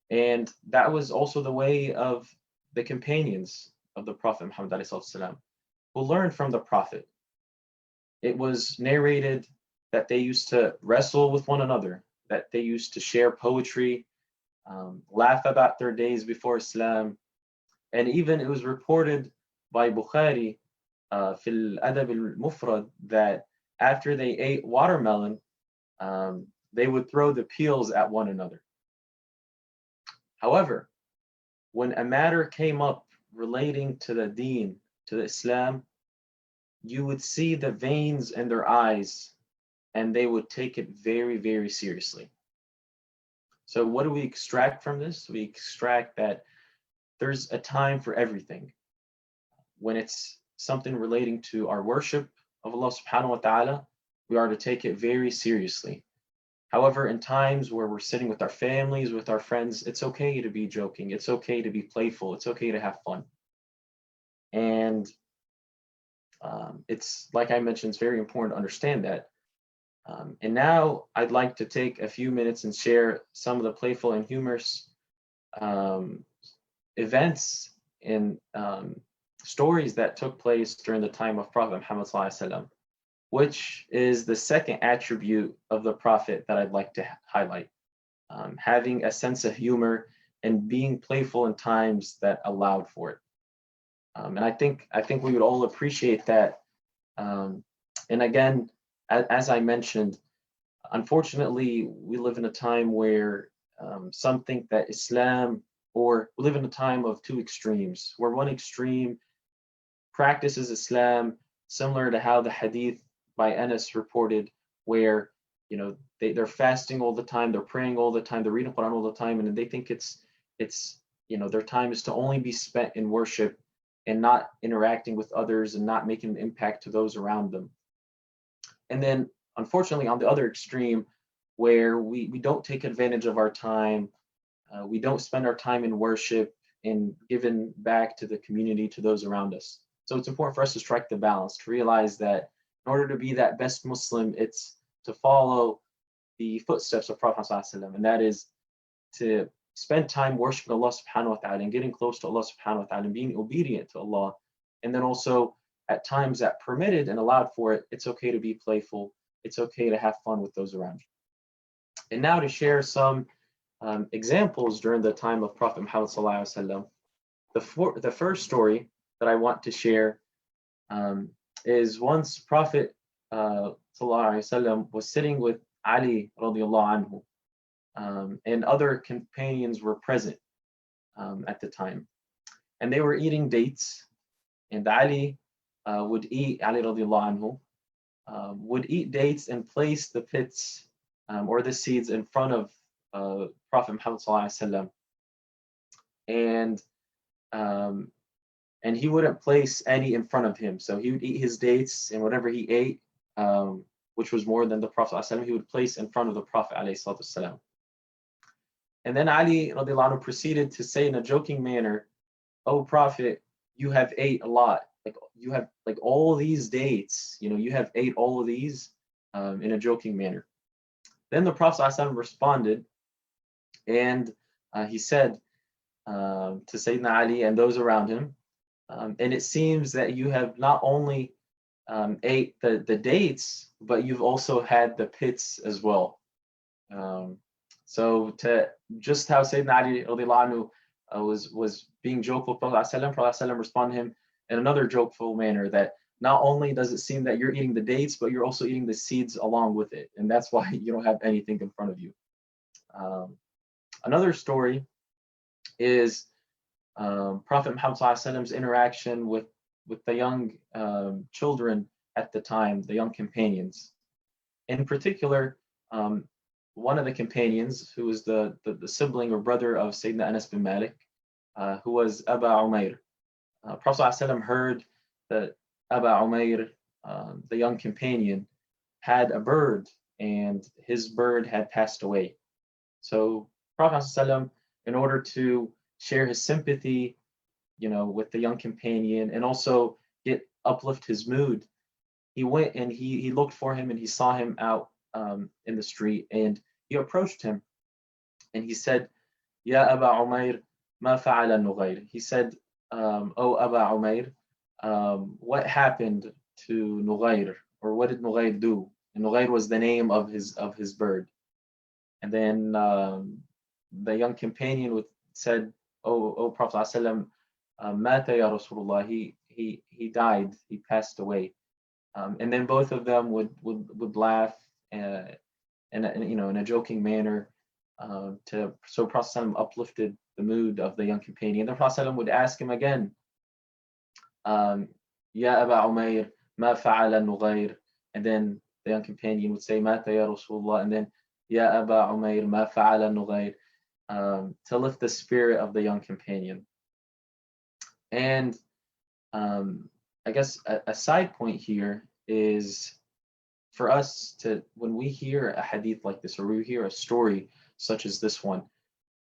And that was also the way of the companions of the Prophet Muhammad ﷺ, who learned from the Prophet. It was narrated that they used to wrestle with one another, that they used to share poetry, laugh about their days before Islam. And even it was reported by Bukhari fil Adab al-Mufrad that after they ate watermelon, they would throw the peels at one another. However, when a matter came up relating to the deen, to the Islam, you would see the veins in their eyes and they would take it very, very seriously. So what do we extract from this? We extract that there's a time for everything. When it's something relating to our worship of Allah subhanahu wa ta'ala, we are to take it very seriously. However, in times where we're sitting with our families, with our friends, it's okay to be joking. It's okay to be playful. It's okay to have fun. And it's, like I mentioned, it's very important to understand that. And now I'd like to take a few minutes and share some of the playful and humorous events and stories that took place during the time of Prophet Muhammad ﷺ, which is the second attribute of the Prophet that I'd like to highlight. Having a sense of humor and being playful in times that allowed for it. And I think we would all appreciate that. And again, as I mentioned, unfortunately, we live in a time where some think that Islam, or we live in a time of two extremes, where one extreme practices Islam similar to how the hadith by Anas reported, where they're fasting all the time, they're praying all the time, they're reading Quran all the time, and they think it's their time is to only be spent in worship and not interacting with others and not making an impact to those around them. And then, unfortunately, on the other extreme, where we don't take advantage of our time, we don't spend our time in worship and giving back to the community, to those around us. So it's important for us to strike the balance, to realize that in order to be that best Muslim, it's to follow the footsteps of Prophet ﷺ, and that is to spend time worshiping Allah subhanahu wa ta'ala and getting close to Allah subhanahu wa ta'ala and being obedient to Allah. And then also at times that permitted and allowed for it, it's okay to be playful. It's okay to have fun with those around you. And now to share some examples during the time of Prophet Muhammad ﷺ. The first story that I want to share is once Prophet ﷺ was sitting with Ali radiallahu anhu, and other companions were present at the time. And they were eating dates, and Ali radiallahu anhu, would eat dates and place the pits or the seeds in front of Prophet Muhammad ﷺ. And he wouldn't place any in front of him. So he would eat his dates, and whatever he ate, which was more than the Prophet ﷺ, he would place in front of the Prophet ﷺ. And then Ali radiallahu anhu proceeded to say in a joking manner, "Oh Prophet, you have ate a lot. Like you have like all these dates, you have ate all of these," in a joking manner. Then the Prophet ﷺ responded, and he said to Sayyidina Ali and those around him, and it seems that you have not only ate the dates, but you've also had the pits as well. So to just how Sayyidina Ali radiallahu anhu was being jokeful, Prophet ﷺ responded to him in another jokeful manner, that not only does it seem that you're eating the dates, but you're also eating the seeds along with it, and that's why you don't have anything in front of you. Another story is Prophet Muhammad ﷺ's interaction with the young children at the time, the young companions. In particular, one of the companions, who was the sibling or brother of Sayyidina Anas bin Malik, who was Abu Umayr. Prophet ﷺ heard that Abu Umayr, the young companion, had a bird, and his bird had passed away. So Prophet ﷺ, in order to share his sympathy, with the young companion, and also uplift his mood, he went and he looked for him, and he saw him out in the street, and he approached him, and he said, Ya Aba Umayr, ma fa'ala Nughayr. He said, "Oh Aba Umayr, what happened to Nughayr, or what did Nughayr do?" And Nughayr was the name of his bird. And then the young companion said, "Oh Prophet ﷺ, mata ya Rasulullah, he died, he passed away." And then both of them would laugh in a joking manner, so Prophet ﷺ uplifted the mood of the young companion. The Prophet ﷺ would ask him again, "Ya Aba Umayr, ma fa'ala Nughayr?" And then the young companion would say, "Mata ya Rasulullah," and then, "Ya Aba Umayr, ma fa'ala Nughayr," to lift the spirit of the young companion. And I guess a side point here is for us to, when we hear a hadith like this, or we hear a story such as this one,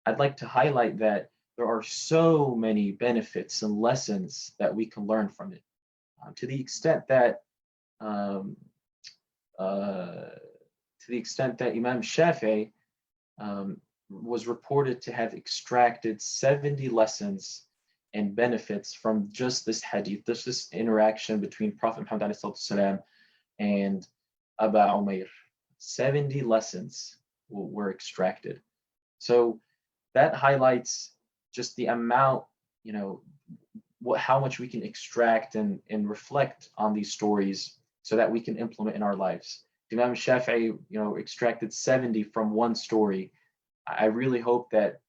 I'd like to highlight that there are so many benefits and lessons that we can learn from it, to the extent that um, Imam Shafi'i was reported to have extracted 70 lessons and benefits from just this hadith, just this interaction between Prophet Muhammad ﷺ and Aba Umayr. 70 lessons were extracted. So that highlights just the amount, how much we can extract and reflect on these stories so that we can implement in our lives. Imam Shafi'i, extracted 70 from one story. I really hope that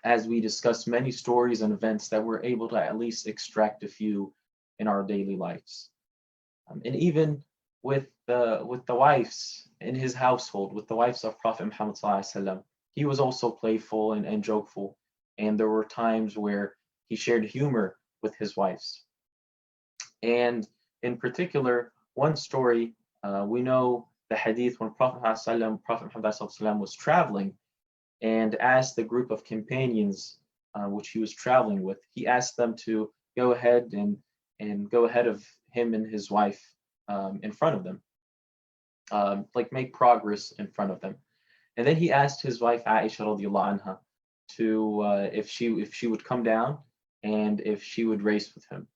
as we discuss many stories and events, that we're able to at least extract a few in our daily lives. And even with the wives in his household, with the wives of Prophet Muhammad ﷺ, he was also playful and jokeful, and there were times where he shared humor with his wives. And in particular, one story, we know the hadith when Prophet Muhammad ﷺ was traveling and asked the group of companions which he was traveling with, he asked them to go ahead and go ahead of him and his wife in front of them, like make progress in front of them. And then he asked his wife Aisha radiallahu anha to if she would come down and if she would race with him,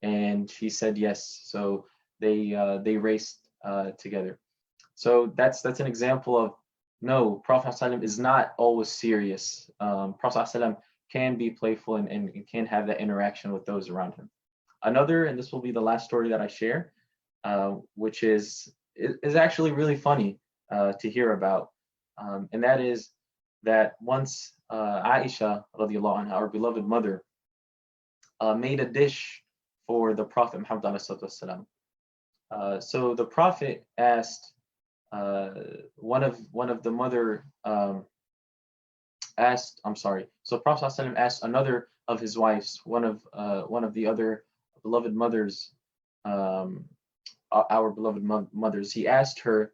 and she said yes. So they raced together. So that's an example of, no, Prophet ﷺ is not always serious. Prophet ﷺ can be playful and can have that interaction with those around him. Another, and this will be the last story that I share, which is actually really funny to hear about, and that is that once Aisha radiallahu anha, our beloved mother, made a dish for the Prophet Muhammad ﷺ. So the Prophet asked one of the mother asked, I'm sorry. So Prophet ﷺ asked another of his wives, one of the other beloved mothers, our beloved mothers. He asked her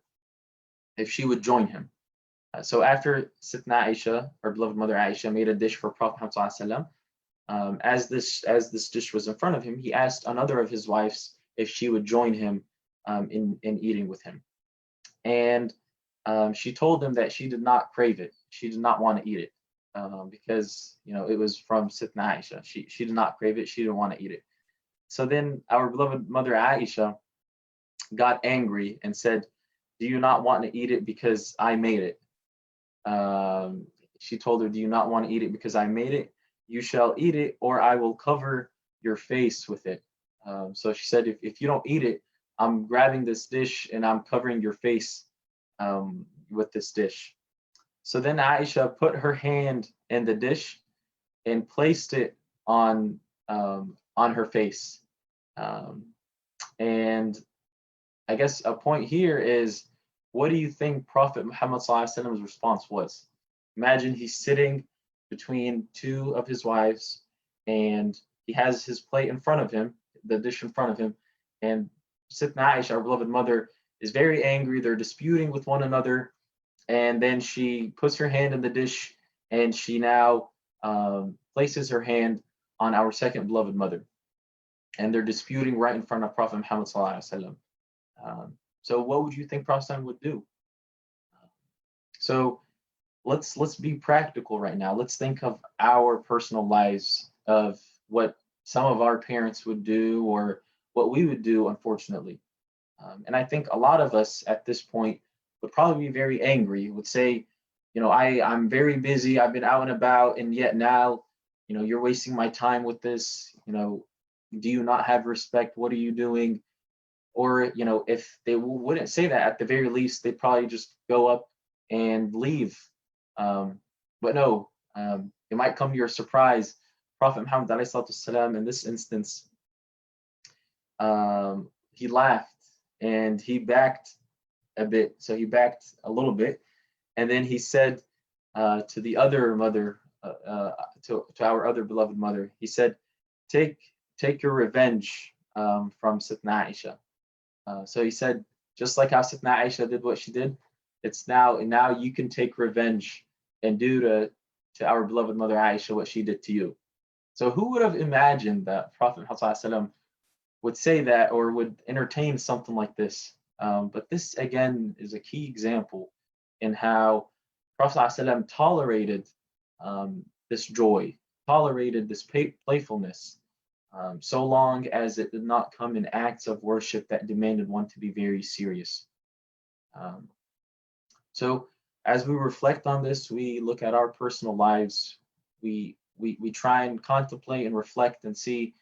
if she would join him. So after Sitna Aisha, our beloved mother Aisha, made a dish for Prophet Muhammad ﷺ, as this dish was in front of him, he asked another of his wives if she would join him in eating with him. And she told him that she did not crave it. She did not want to eat it because it was from Sitna Aisha. She did not crave it. She didn't want to eat it. So then our beloved mother Aisha got angry and said, "Do you not want to eat it because I made it?" She told her, "Do you not want to eat it because I made it? You shall eat it, or I will cover your face with it." So she said, if you don't eat it, I'm grabbing this dish and I'm covering your face with this dish. So then Aisha put her hand in the dish and placed it on her face. And I guess a point here is, what do you think Prophet Muhammad ﷺ's response was? Imagine he's sitting between two of his wives, and he has his plate in front of him, the dish in front of him, and Sitna Aisha, our beloved mother, is very angry. They're disputing with one another, and then she puts her hand in the dish, and she now places her hand on our second beloved mother, and they're disputing right in front of Prophet Muhammad ﷺ. So what would you think Prophet would do? So let's be practical right now. Let's think of our personal lives, of what some of our parents would do or what we would do, unfortunately. And I think a lot of us at this point would probably be very angry, would say, I'm very busy, I've been out and about, and yet now, you're wasting my time with this. Do you not have respect? What are you doing? Or, if they wouldn't say that, at the very least, they'd probably just go up and leave. But no, it might come to your surprise. Prophet Muhammad والسلام, in this instance, he laughed and he backed a bit. So he backed a little bit. And then he said to the other mother, to our other beloved mother, he said, take your revenge from Satna Aisha. So he said, just like how Satna Aisha did what she did, it's now you can take revenge and do to our beloved mother Aisha what she did to you. So who would have imagined that Prophet Muhammad would say that or would entertain something like this? But this again is a key example in how Prophet ﷺ tolerated this joy, tolerated this playfulness, so long as it did not come in acts of worship that demanded one to be very serious. So as we reflect on this, we look at our personal lives, we try and contemplate and reflect and see,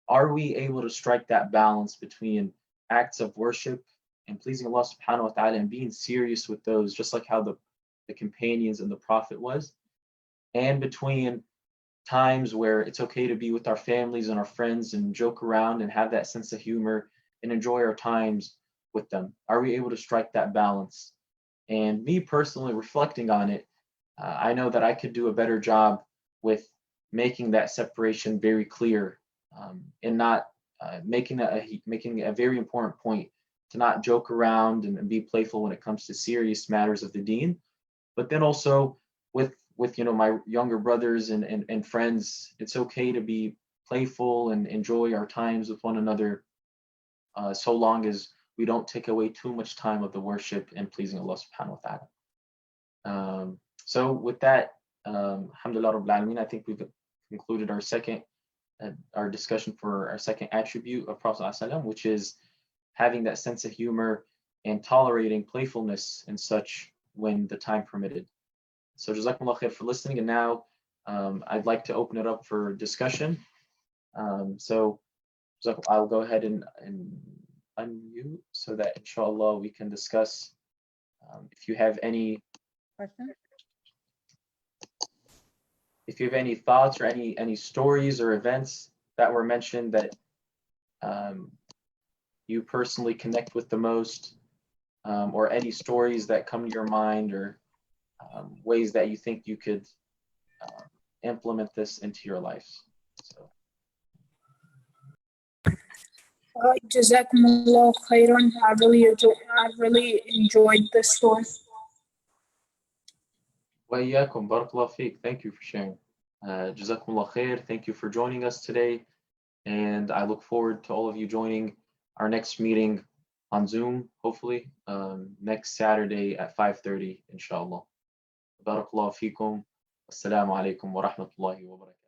are we able to strike that balance between acts of worship and pleasing Allah subhanahu wa ta'ala and being serious with those, just like how the companions and the Prophet was, and between times where it's okay to be with our families and our friends and joke around and have that sense of humor and enjoy our times with them? Are we able to strike that balance? And me personally, reflecting on it, I know that I could do a better job with making that separation very clear, and not making a very important point to not joke around and be playful when it comes to serious matters of the deen. But then also with my younger brothers and friends, it's okay to be playful and enjoy our times with one another, so long as we don't take away too much time of the worship and pleasing Allah subhanahu wa ta'ala. So with that, alhamdulillah rabbil alameen, I think we've concluded our discussion for our second attribute of Prophet ﷺ, which is having that sense of humor and tolerating playfulness and such when the time permitted. So jazakumullah khair for listening, and now I'd like to open it up for discussion. So I'll go ahead and unmute so that inshallah we can discuss. If you have any Question? If you have any thoughts or any stories or events that were mentioned that you personally connect with the most, or any stories that come to your mind, or ways that you think you could implement this into your life. So. Jazakumullah khairan. I really enjoyed this story. Wa iyyakum, barakallahu feek. Thank you for sharing. Jazakumullah khair. Thank you for joining us today. And I look forward to all of you joining our next meeting on Zoom, hopefully, next Saturday at 5:30, inshallah. Barakallahu feekum. Assalamu alaikum wa rahmatullahi wa barakatuh.